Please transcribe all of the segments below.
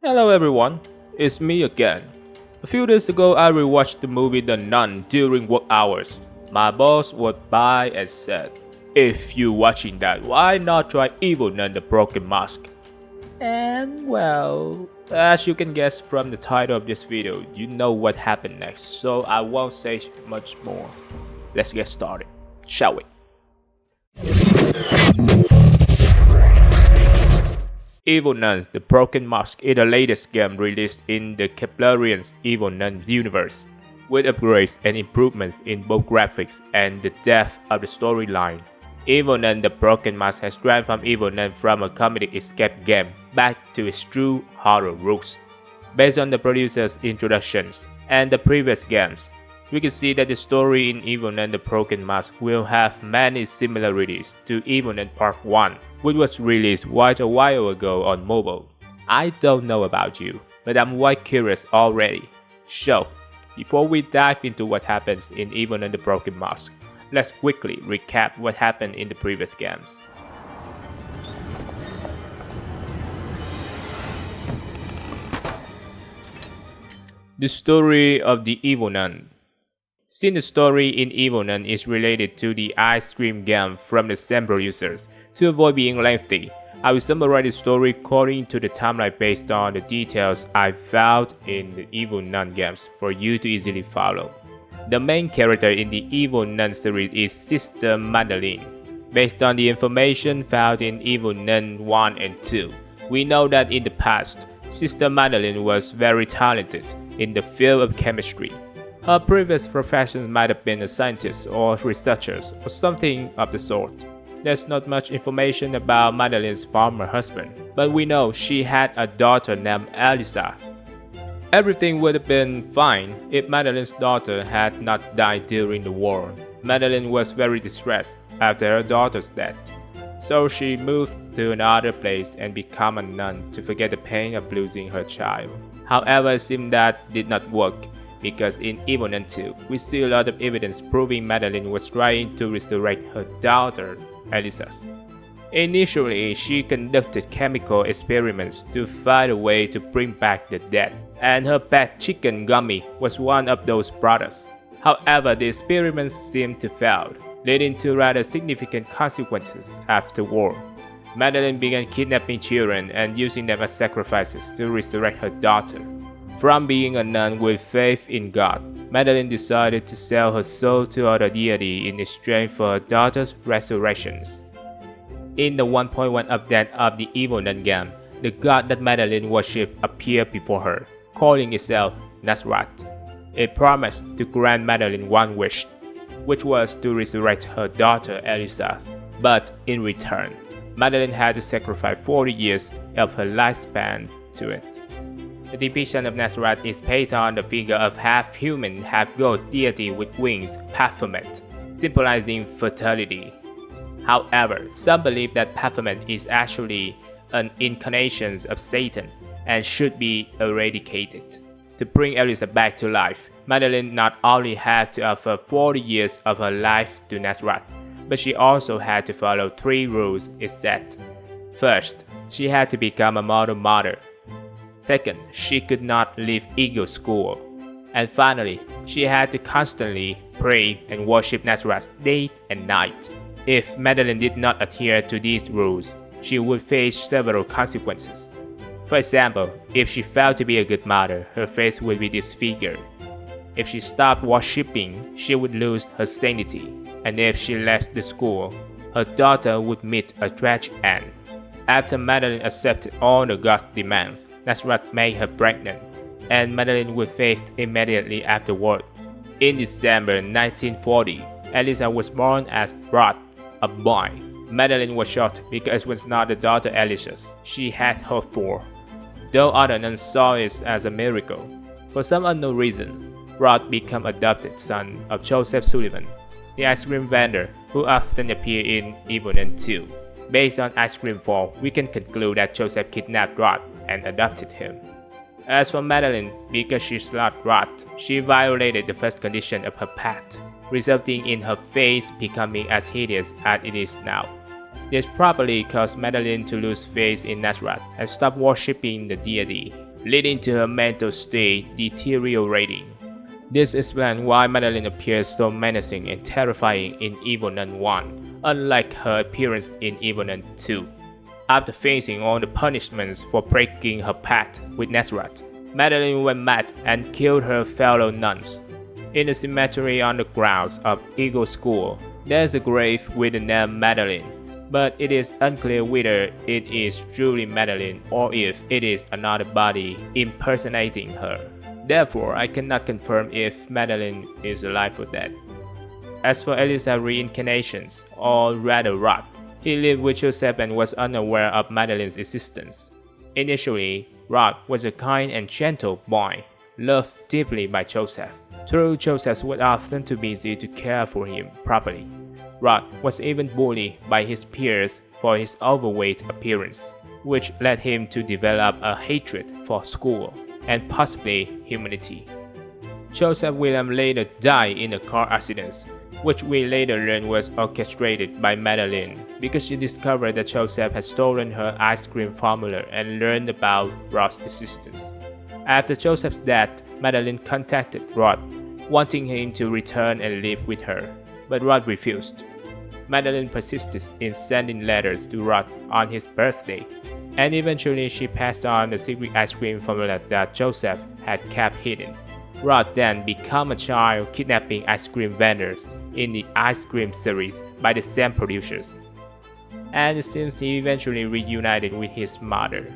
Hello everyone, it's me again. A few days ago I rewatched the movie The Nun during work hours. My boss walked by and said, "If you're watching that, why not try Evil Nun the Broken Mask?" And well, as you can guess from the title of this video, you know what happened next, so I won't say much more. Let's get started, shall we? Evil Nun The Broken Mask is the latest game released in the Keplerian's Evil Nun universe, with upgrades and improvements in both graphics and the depth of the storyline. Evil Nun The Broken Mask has transformed Evil Nun from a comedic escape game back to its true horror roots. Based on the producer's introductions and the previous games, we can see that the story in Evil Nun The Broken Mask will have many similarities to Evil Nun Part 1, which was released quite a while ago on mobile. I don't know about you, but I'm quite curious already. So, before we dive into what happens in Evil Nun The Broken Mask, let's quickly recap what happened in the previous games. The story of the Evil Nun. Since the story in Evil Nun is related to the ice cream game from the same producers, to avoid being lengthy, I will summarize the story according to the timeline based on the details I found in the Evil Nun games for you to easily follow. The main character in the Evil Nun series is Sister Madeline. Based on the information found in Evil Nun 1 and 2, we know that in the past, Sister Madeline was very talented in the field of chemistry. Her previous profession might have been a scientist or researcher or something of the sort. There's not much information about Madeline's former husband, but we know she had a daughter named Elisa. Everything would have been fine if Madeline's daughter had not died during the war. Madeline was very distressed after her daughter's death, so she moved to another place and became a nun to forget the pain of losing her child. However, it seemed that did not work, because in Evil Nun 2, we see a lot of evidence proving Madeline was trying to resurrect her daughter, Elisa. Initially, she conducted chemical experiments to find a way to bring back the dead, and her pet chicken gummy was one of those products. However, the experiments seemed to fail, leading to rather significant consequences afterward. Madeline began kidnapping children and using them as sacrifices to resurrect her daughter. From being a nun with faith in God, Madeline decided to sell her soul to other deity in exchange for her daughter's resurrections. In the 1.1 update of the Evil Nun game, the god that Madeline worshipped appeared before her, calling itself Nazrat. It promised to grant Madeline one wish, which was to resurrect her daughter Elisa, but in return, Madeline had to sacrifice 40 years of her lifespan to it. The depiction of Nazareth is based on the figure of half-human, half-god deity with wings, Baphomet, symbolizing fertility. However, some believe that Baphomet is actually an incarnation of Satan and should be eradicated. To bring Elisa back to life, Madeline not only had to offer 40 years of her life to Nazareth, but she also had to follow 3 rules it set. First, she had to become a model mother. Second, she could not leave Eagle School. And finally, she had to constantly pray and worship Nazareth day and night. If Madeline did not adhere to these rules, she would face several consequences. For example, if she failed to be a good mother, her face would be disfigured. If she stopped worshipping, she would lose her sanity. And if she left the school, her daughter would meet a tragic end. After Madeline accepted all the god's demands, Nazareth made her pregnant, and Madeline was faced immediately afterward. In December 1940, Elisa was born as Reup, a boy. Madeline was shocked because it was not the daughter Elisa she had hoped for, though other nuns saw it as a miracle. For some unknown reasons, Reup became adopted son of Joseph Sullivan, the ice cream vendor who often appeared in Evil Nun 2. Based on ice cream form, we can conclude that Joseph kidnapped Reup and adopted him. As for Madeline, because she slaughtered Reup, she violated the first condition of her pact, resulting in her face becoming as hideous as it is now. This probably caused Madeline to lose faith in Nazareth and stop worshipping the deity, leading to her mental state deteriorating. This explains why Madeline appears so menacing and terrifying in Evil Nun 1, unlike her appearance in Evil Nun 2. After facing all the punishments for breaking her pact with Nazareth, Madeline went mad and killed her fellow nuns. In the cemetery on the grounds of Eagle School, there is a grave with the name Madeline, but it is unclear whether it is truly Madeline or if it is another body impersonating her. Therefore, I cannot confirm if Madeline is alive or dead. As for Elisa's reincarnations, or rather Reup, he lived with Joseph and was unaware of Madeline's existence. Initially, Reup was a kind and gentle boy, loved deeply by Joseph. Though Joseph was often too busy to care for him properly, Reup was even bullied by his peers for his overweight appearance, which led him to develop a hatred for school and possibly humanity. Joseph William later died in a car accident, which we later learned was orchestrated by Madeline because she discovered that Joseph had stolen her ice cream formula and learned about Rod's existence. After Joseph's death, Madeline contacted Rod, wanting him to return and live with her, but Rod refused. Madeline persisted in sending letters to Rod on his birthday, and eventually she passed on the secret ice cream formula that Joseph had kept hidden. Rod then became a child kidnapping ice cream vendors in the ice cream series by the same producers, and it seems he eventually reunited with his mother.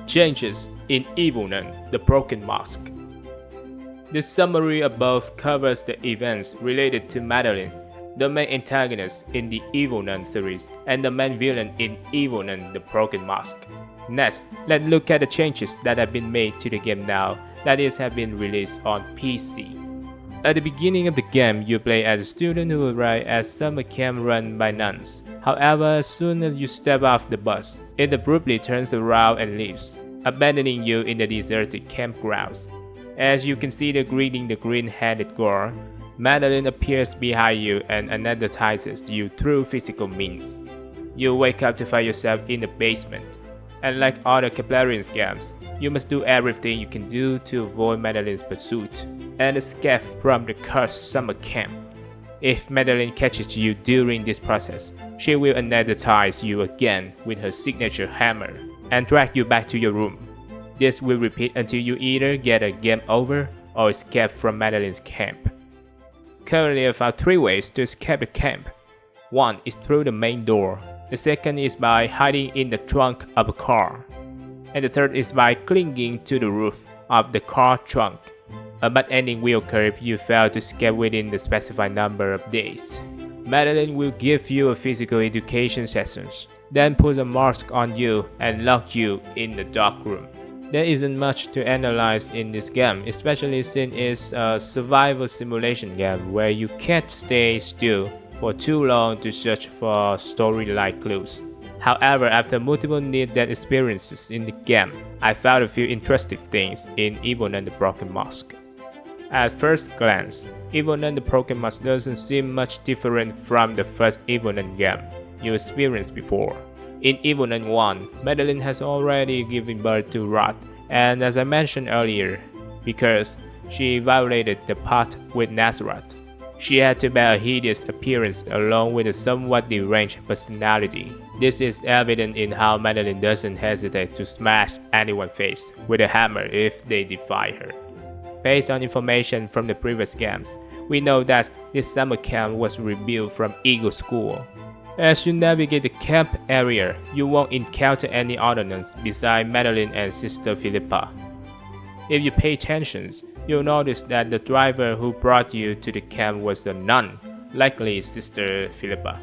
Changes in Evil Nun, the Broken Mask. The summary above covers the events related to Madeline, the main antagonist in the Evil Nun series, and the main villain in Evil Nun, the Broken Mask. Next, let's look at the changes that have been made to the game now that it has been released on PC. At the beginning of the game, you play as a student who arrives at summer camp run by nuns. However, as soon as you step off the bus, it abruptly turns around and leaves, abandoning you in the deserted campgrounds. As you consider greeting the green-headed girl, Madeline appears behind you and anesthetizes you through physical means. You wake up to find yourself in the basement, and like other Kaplarian games, you must do everything you can do to avoid Madeline's pursuit and escape from the cursed summer camp. If Madeline catches you during this process, she will anesthetize you again with her signature hammer and drag you back to your room. This will repeat until you either get a game over or escape from Madeline's camp. Currently, I found 3 ways to escape the camp. One is through the main door, the second is by hiding in the trunk of a car, and the third is by clinging to the roof of the car trunk. A bad ending will occur if you fail to escape within the specified number of days. Madeline will give you a physical education session, then put a mask on you and lock you in the dark room. There isn't much to analyze in this game, especially since it's a survival simulation game where you can't stay still for too long to search for story-like clues. However, after multiple near-death experiences in the game, I found a few interesting things in Evil Nun the Broken Mask. At first glance, Evil Nun the Broken Mask doesn't seem much different from the first Evil Nun game you experienced before. In Evil Nun 1, Madeline has already given birth to Rod, and as I mentioned earlier, because she violated the pact with Nazareth, she had to bear a hideous appearance along with a somewhat deranged personality. This is evident in how Madeline doesn't hesitate to smash anyone's face with a hammer if they defy her. Based on information from the previous games, we know that this summer camp was rebuilt from Eagle School. As you navigate the camp area, you won't encounter any other nuns besides Madeline and Sister Philippa. If you pay attention, you'll notice that the driver who brought you to the camp was a nun, likely Sister Philippa.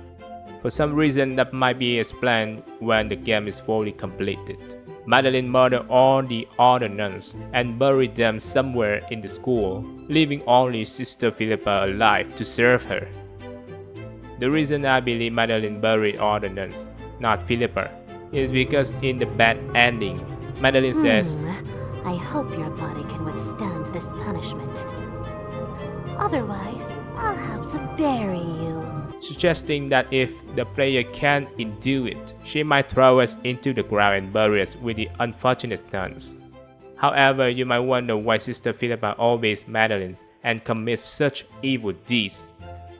For some reason that might be explained when the game is fully completed. Madeline murdered all the other nuns and buried them somewhere in the school, leaving only Sister Philippa alive to serve her. The reason I believe Madeline buried all the nuns, not Philippa, is because in the bad ending, Madeline says, I hope your body can withstand this punishment. Otherwise, I'll have to bury you. suggesting that if the player can't endure it, she might throw us into the ground and bury us with the unfortunate nuns. However, you might wonder why Sister Philippa obeys Madeline and commits such evil deeds.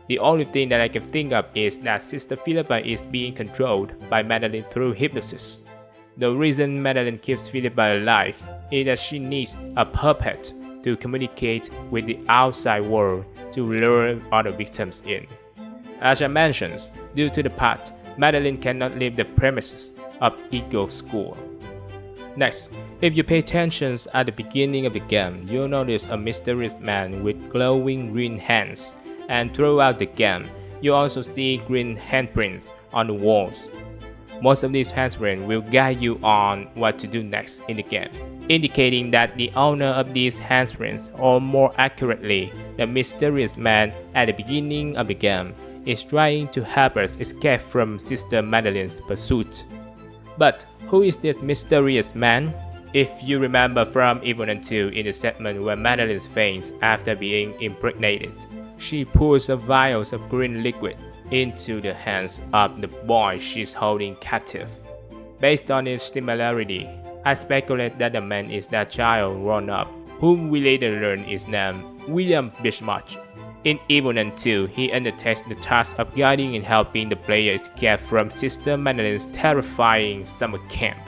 The only thing that I can think of is that Sister Philippa is being controlled by Madeline through hypnosis. The reason Madeline keeps Philippa alive is that she needs a puppet to communicate with the outside world to lure other victims in. As I mentioned, due to the pact, Madeline cannot leave the premises of Eagle School. Next, if you pay attention at the beginning of the game, you'll notice a mysterious man with glowing green hands, and throughout the game, you also see green handprints on the walls. Most of these handprints will guide you on what to do next in the game, indicating that the owner of these handprints, or more accurately, the mysterious man at the beginning of the game, is trying to help us escape from Sister Madeline's pursuit. But who is this mysterious man? If you remember from Evil Nun 2 in the segment where Madeline faints after being impregnated, she pours a vials of green liquid into the hands of the boy she's holding captive. Based on its similarity, I speculate that the man is that child grown up, whom we later learn is named William Bismarck. In Evil Nun 2, he undertakes the task of guiding and helping the player escape from Sister Madeline's terrifying summer camp.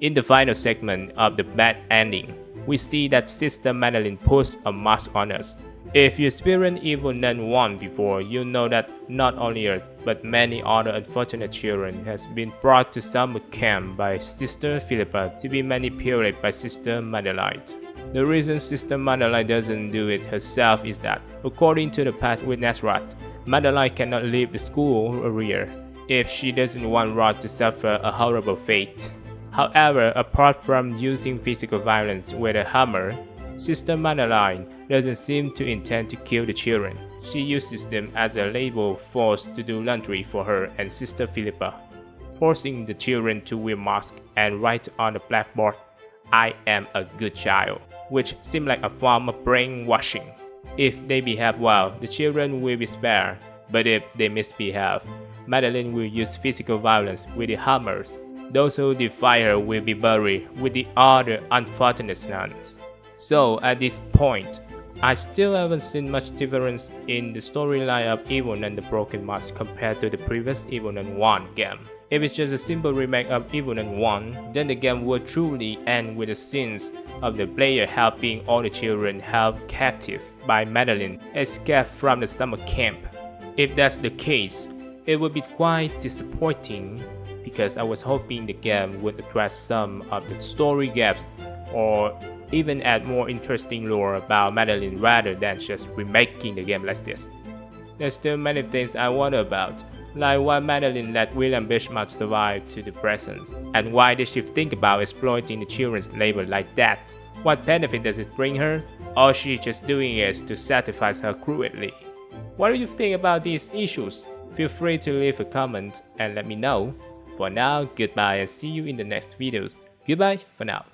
In the final segment of the bad ending, we see that Sister Madeline puts a mask on us. If you experienced Evil Nun 1 before, you know that not only us, but many other unfortunate children has been brought to summer camp by Sister Philippa to be manipulated by Sister Madeline. The reason Sister Madeline doesn't do it herself is that, according to the pact with Nazareth, Madeline cannot leave the school area if she doesn't want Rod to suffer a horrible fate. However, apart from using physical violence with a hammer, Sister Madeline doesn't seem to intend to kill the children. She uses them as a labor force to do laundry for her and Sister Philippa, forcing the children to wear masks and write on the blackboard, "I am a good child," which seems like a form of brainwashing. If they behave well, the children will be spared, but if they misbehave, Madeline will use physical violence with the hammers. Those who defy her will be buried with the other unfortunate nuns. So at this point, I still haven't seen much difference in the storyline of Evil Nun the Broken Mask compared to the previous Evil Nun 1 game. If it's just a simple remake of Evil Nun 1, then the game would truly end with the scenes of the player helping all the children held captive by Madeline escape from the summer camp. If that's the case, it would be quite disappointing because I was hoping the game would address some of the story gaps or even add more interesting lore about Madeline rather than just remaking the game like this. There's still many things I wonder about, like why Madeline let William Bismarck survive to the present, and why did she think about exploiting the children's labor like that? What benefit does it bring her? Or she just doing it to satisfy her cruelly? What do you think about these issues? Feel free to leave a comment and let me know. For now, goodbye and see you in the next videos. Goodbye for now.